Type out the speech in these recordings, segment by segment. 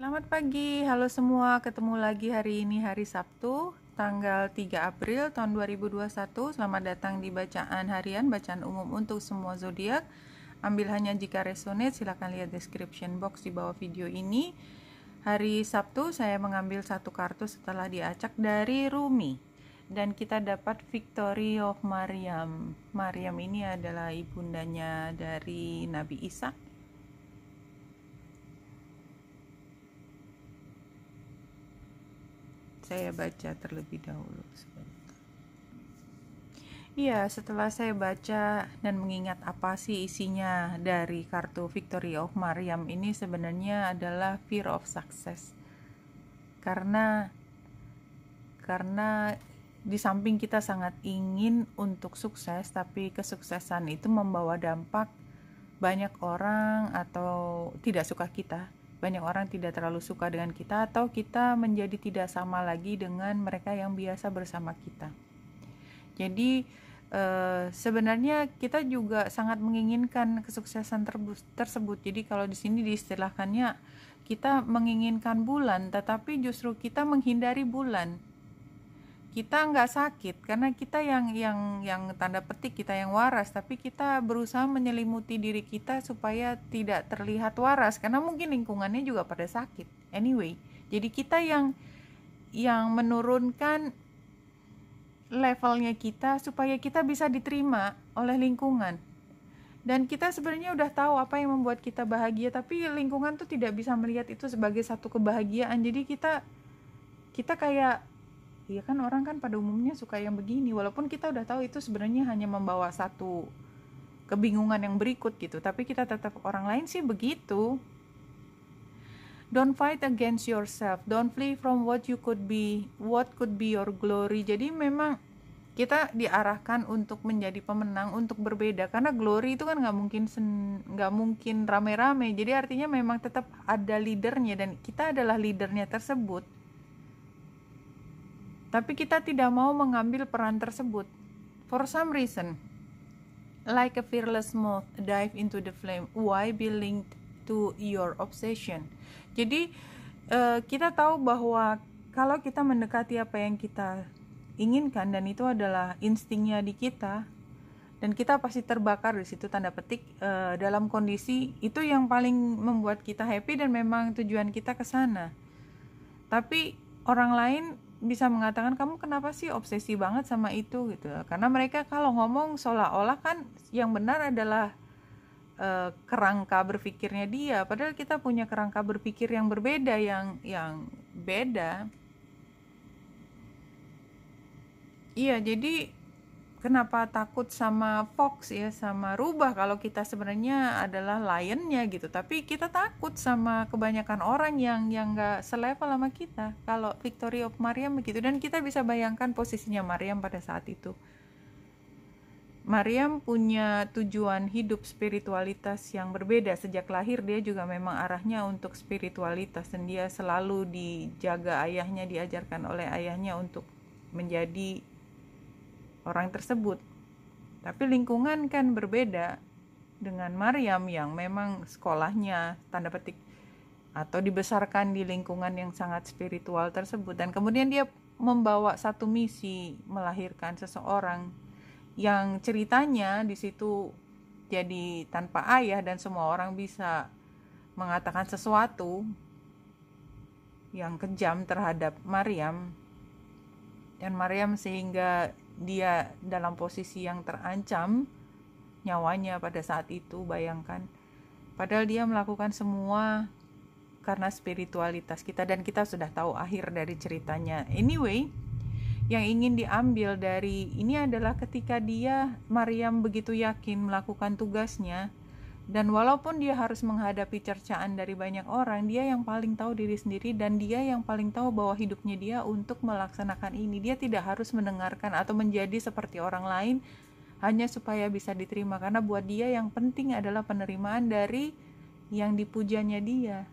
Selamat pagi, halo semua. Ketemu lagi hari ini, hari Sabtu, tanggal 3 April tahun 2021. Selamat datang di bacaan harian, bacaan umum untuk semua zodiak. Ambil hanya jika resonate, silakan lihat description box di bawah video ini. Hari Sabtu saya mengambil satu kartu setelah diacak dari Rumi. Dan kita dapat Victory of Maryam. Maryam ini adalah ibundanya dari Nabi Isa. Saya baca terlebih dahulu sebentar. Iya, setelah saya baca dan mengingat apa sih isinya dari kartu Victory of Maryam ini, sebenarnya adalah fear of success. Karena di samping kita sangat ingin untuk sukses, tapi kesuksesan itu membawa dampak banyak orang atau tidak suka kita. Banyak orang tidak terlalu suka dengan kita, atau kita menjadi tidak sama lagi dengan mereka yang biasa bersama kita. Jadi sebenarnya kita juga sangat menginginkan kesuksesan tersebut. Jadi kalau di sini diistilahkannya kita menginginkan bulan, tetapi justru kita menghindari bulan. Kita nggak sakit karena kita yang tanda petik kita yang waras, tapi kita berusaha menyelimuti diri kita supaya tidak terlihat waras karena mungkin lingkungannya juga pada sakit. Anyway, jadi kita yang menurunkan levelnya kita supaya kita bisa diterima oleh lingkungan. Dan kita sebenarnya udah tahu apa yang membuat kita bahagia, tapi lingkungan tuh tidak bisa melihat itu sebagai satu kebahagiaan. Jadi kita kayak, ya kan orang kan pada umumnya suka yang begini, walaupun kita udah tahu itu sebenarnya hanya membawa satu kebingungan yang berikut gitu, tapi kita tetap, orang lain sih begitu. Don't fight against yourself, don't flee from what could be your glory. Jadi memang kita diarahkan untuk menjadi pemenang, untuk berbeda, karena glory itu kan nggak mungkin rame-rame. Jadi artinya memang tetap ada leadernya dan kita adalah leadernya tersebut. Tapi kita tidak mau mengambil peran tersebut. For some reason, like a fearless moth dive into the flame, why be linked to your obsession? Jadi kita tahu bahwa kalau kita mendekati apa yang kita inginkan dan itu adalah instingnya di kita, dan kita pasti terbakar di situ, tanda petik, dalam kondisi itu yang paling membuat kita happy dan memang tujuan kita ke sana. Tapi orang lain bisa mengatakan, kamu kenapa sih obsesi banget sama itu gitu, karena mereka kalau ngomong seolah-olah kan yang benar adalah kerangka berpikirnya dia, padahal kita punya kerangka berpikir yang berbeda, yang beda. Iya, jadi kenapa takut sama fox ya, sama rubah, kalau kita sebenarnya adalah lionnya gitu. Tapi kita takut sama kebanyakan orang yang gak selevel sama kita. Kalau Victory of Maryam begitu, dan kita bisa bayangkan posisinya Maryam pada saat itu. Maryam punya tujuan hidup spiritualitas yang berbeda. Sejak lahir dia juga memang arahnya untuk spiritualitas, dan dia selalu dijaga ayahnya, diajarkan oleh ayahnya untuk menjadi orang tersebut. Tapi lingkungan kan berbeda dengan Maryam yang memang sekolahnya tanda petik atau dibesarkan di lingkungan yang sangat spiritual tersebut, dan kemudian dia membawa satu misi, melahirkan seseorang yang ceritanya di situ jadi tanpa ayah, dan semua orang bisa mengatakan sesuatu yang kejam terhadap Maryam, dan Maryam sehingga dia dalam posisi yang terancam nyawanya pada saat itu. Bayangkan, padahal dia melakukan semua karena spiritualitas kita, dan kita sudah tahu akhir dari ceritanya. Anyway, yang ingin diambil dari ini adalah ketika Maryam begitu yakin melakukan tugasnya, dan walaupun dia harus menghadapi cercaan dari banyak orang, dia yang paling tahu diri sendiri, dan dia yang paling tahu bahwa hidupnya dia untuk melaksanakan ini. Dia tidak harus mendengarkan atau menjadi seperti orang lain hanya supaya bisa diterima, karena buat dia yang penting adalah penerimaan dari yang dipujanya dia.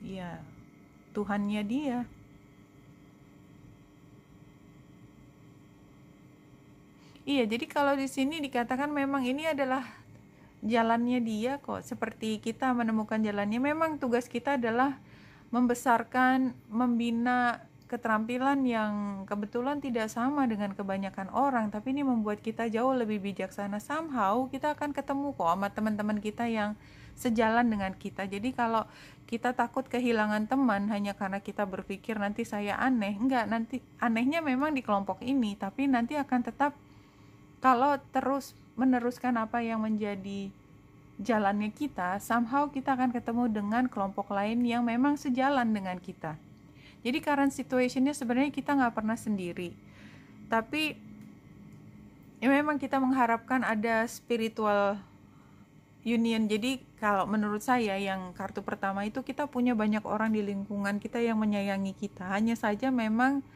Ya, Tuhannya dia. Iya, jadi kalau di sini dikatakan memang ini adalah jalannya dia kok, seperti kita menemukan jalannya. Memang tugas kita adalah membesarkan, membina keterampilan yang kebetulan tidak sama dengan kebanyakan orang, tapi ini membuat kita jauh lebih bijaksana. Somehow kita akan ketemu kok sama teman-teman kita yang sejalan dengan kita. Jadi kalau kita takut kehilangan teman hanya karena kita berpikir nanti saya aneh, enggak, nanti anehnya memang di kelompok ini, tapi nanti akan tetap, kalau terus meneruskan apa yang menjadi jalannya kita, somehow kita akan ketemu dengan kelompok lain yang memang sejalan dengan kita. Jadi current situationnya sebenarnya kita nggak pernah sendiri, tapi ya memang kita mengharapkan ada spiritual union. Jadi kalau menurut saya yang kartu pertama itu, kita punya banyak orang di lingkungan kita yang menyayangi kita, hanya saja memang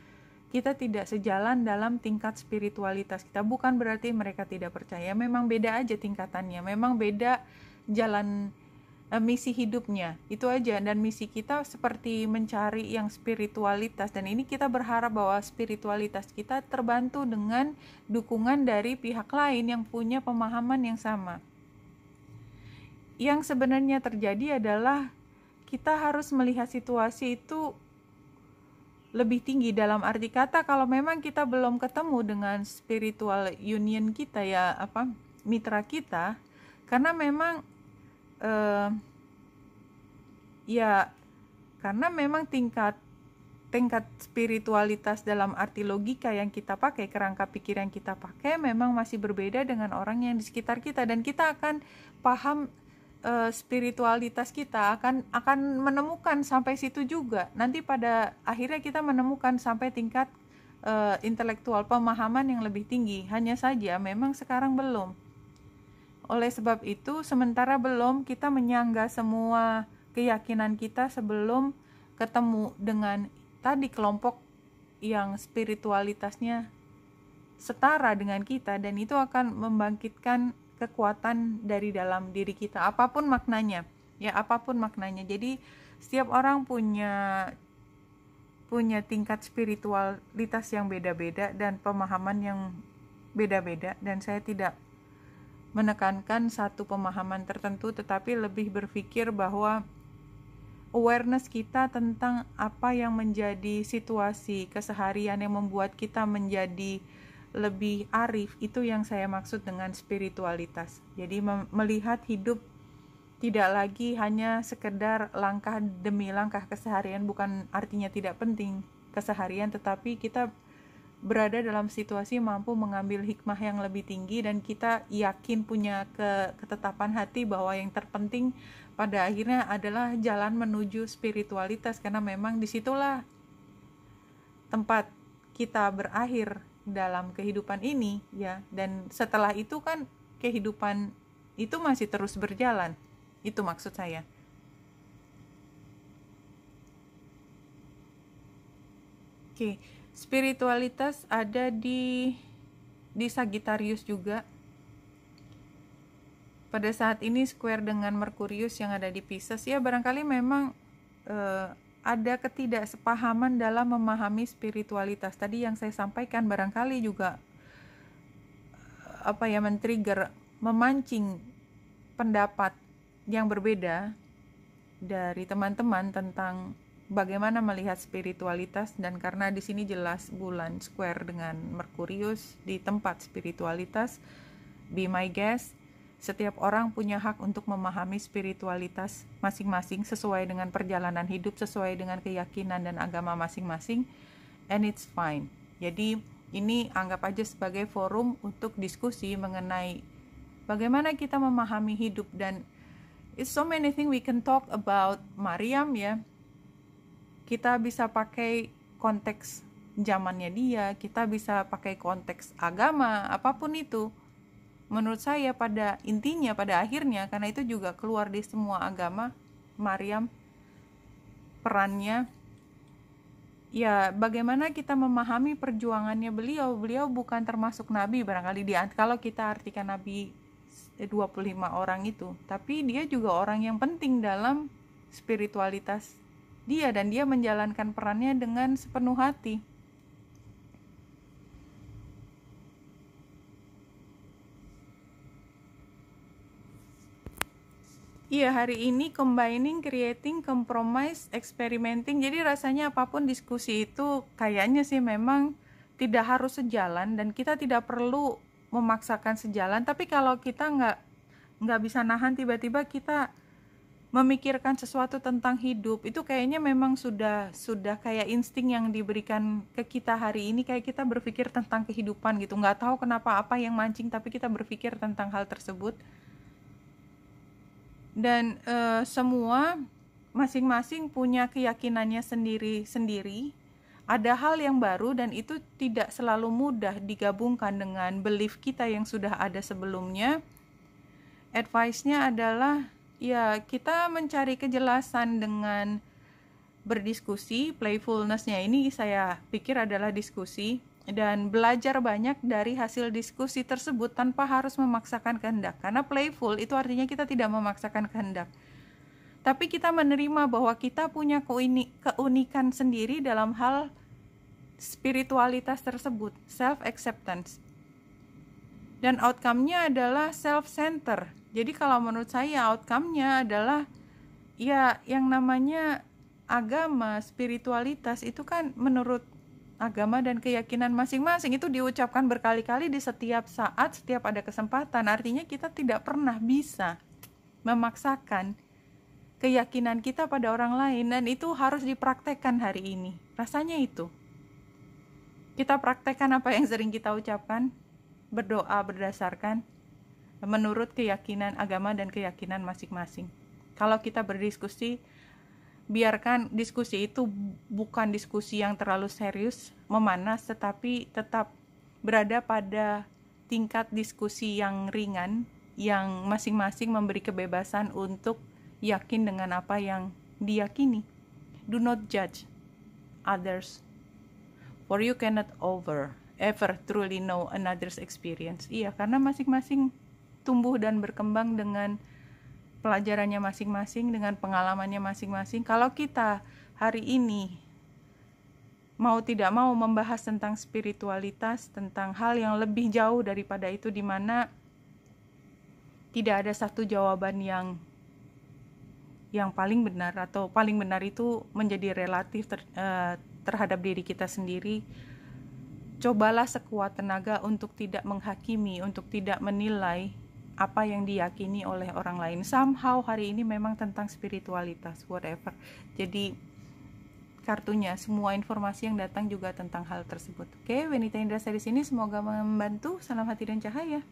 kita tidak sejalan dalam tingkat spiritualitas kita. Bukan berarti mereka tidak percaya, memang beda aja tingkatannya, memang beda jalan misi hidupnya, itu aja. Dan misi kita seperti mencari yang spiritualitas, dan ini kita berharap bahwa spiritualitas kita terbantu dengan dukungan dari pihak lain yang punya pemahaman yang sama. Yang sebenarnya terjadi adalah kita harus melihat situasi itu lebih tinggi, dalam arti kata kalau memang kita belum ketemu dengan spiritual union kita, ya mitra kita, karena memang karena memang tingkat spiritualitas dalam arti logika yang kita pakai, kerangka pikir yang kita pakai memang masih berbeda dengan orang yang di sekitar kita, dan kita akan paham spiritualitas kita akan menemukan sampai situ juga. Nanti pada akhirnya kita menemukan sampai tingkat intelektual, pemahaman yang lebih tinggi. Hanya saja memang sekarang belum. Oleh sebab itu, sementara belum, kita menyangga semua keyakinan kita sebelum ketemu dengan tadi kelompok yang spiritualitasnya setara dengan kita, dan itu akan membangkitkan kekuatan dari dalam diri kita, apapun maknanya. Jadi setiap orang punya tingkat spiritualitas yang beda-beda dan pemahaman yang beda-beda, dan saya tidak menekankan satu pemahaman tertentu, tetapi lebih berpikir bahwa awareness kita tentang apa yang menjadi situasi keseharian yang membuat kita menjadi lebih arif, itu yang saya maksud dengan spiritualitas. Jadi melihat hidup tidak lagi hanya sekedar langkah demi langkah keseharian, bukan artinya tidak penting keseharian, tetapi kita berada dalam situasi mampu mengambil hikmah yang lebih tinggi, dan kita yakin punya ketetapan hati bahwa yang terpenting pada akhirnya adalah jalan menuju spiritualitas, karena memang disitulah tempat kita berakhir dalam kehidupan ini, ya. Dan setelah itu kan kehidupan itu masih terus berjalan. Itu maksud saya. Oke, spiritualitas ada di Sagittarius juga. Pada saat ini square dengan Merkurius yang ada di Pisces, ya barangkali memang ada ketidaksepahaman dalam memahami spiritualitas. Tadi yang saya sampaikan barangkali juga men-trigger, memancing pendapat yang berbeda dari teman-teman tentang bagaimana melihat spiritualitas. Dan karena di sini jelas bulan square dengan Merkurius di tempat spiritualitas, be my guest, setiap orang punya hak untuk memahami spiritualitas masing-masing sesuai dengan perjalanan hidup, sesuai dengan keyakinan dan agama masing-masing, and it's fine. Jadi ini anggap aja sebagai forum untuk diskusi mengenai bagaimana kita memahami hidup. Dan it's so many things we can talk about Mariam, ya. Kita bisa pakai konteks zamannya dia, kita bisa pakai konteks agama, apapun itu. Menurut saya pada intinya, pada akhirnya, karena itu juga keluar di semua agama, Mariam perannya, ya bagaimana kita memahami perjuangannya beliau. Beliau bukan termasuk nabi barangkali kalau kita artikan nabi 25 orang itu, tapi dia juga orang yang penting dalam spiritualitas dia, dan dia menjalankan perannya dengan sepenuh hati. Iya, hari ini combining, creating, compromise, experimenting. Jadi rasanya apapun diskusi itu kayaknya sih memang tidak harus sejalan dan kita tidak perlu memaksakan sejalan. Tapi kalau kita nggak bisa nahan, tiba-tiba kita memikirkan sesuatu tentang hidup, itu kayaknya memang sudah kayak insting yang diberikan ke kita hari ini, kayak kita berpikir tentang kehidupan gitu. Nggak tahu kenapa apa yang mancing, tapi kita berpikir tentang hal tersebut. Dan semua masing-masing punya keyakinannya sendiri-sendiri. Ada hal yang baru dan itu tidak selalu mudah digabungkan dengan belief kita yang sudah ada sebelumnya. Advice-nya adalah ya kita mencari kejelasan dengan berdiskusi. Playfulness-nya ini saya pikir adalah diskusi, dan belajar banyak dari hasil diskusi tersebut tanpa harus memaksakan kehendak. Karena playful itu artinya kita tidak memaksakan kehendak, tapi kita menerima bahwa kita punya keunikan sendiri dalam hal spiritualitas tersebut, self-acceptance. Dan outcome-nya adalah self-center. Jadi kalau menurut saya outcome-nya adalah ya yang namanya agama, spiritualitas itu kan menurut agama dan keyakinan masing-masing itu diucapkan berkali-kali di setiap saat, setiap ada kesempatan. Artinya kita tidak pernah bisa memaksakan keyakinan kita pada orang lain, dan itu harus dipraktekkan hari ini. Rasanya itu. Kita praktekkan apa yang sering kita ucapkan, berdoa berdasarkan menurut keyakinan agama dan keyakinan masing-masing. Kalau kita berdiskusi, biarkan diskusi itu bukan diskusi yang terlalu serius, memanas, tetapi tetap berada pada tingkat diskusi yang ringan, yang masing-masing memberi kebebasan untuk yakin dengan apa yang diyakini. Do not judge others, for you cannot ever truly know another's experience. Iya, karena masing-masing tumbuh dan berkembang dengan pelajarannya masing-masing, dengan pengalamannya masing-masing. Kalau kita hari ini mau tidak mau membahas tentang spiritualitas, tentang hal yang lebih jauh daripada itu, di mana tidak ada satu jawaban yang paling benar, atau paling benar itu menjadi relatif terhadap diri kita sendiri. Cobalah sekuat tenaga untuk tidak menghakimi, untuk tidak menilai apa yang diyakini oleh orang lain. Somehow hari ini memang tentang spiritualitas, whatever. Jadi kartunya, semua informasi yang datang juga tentang hal tersebut. Oke, Wenita Indrasari di sini, semoga membantu. Salam hati dan cahaya.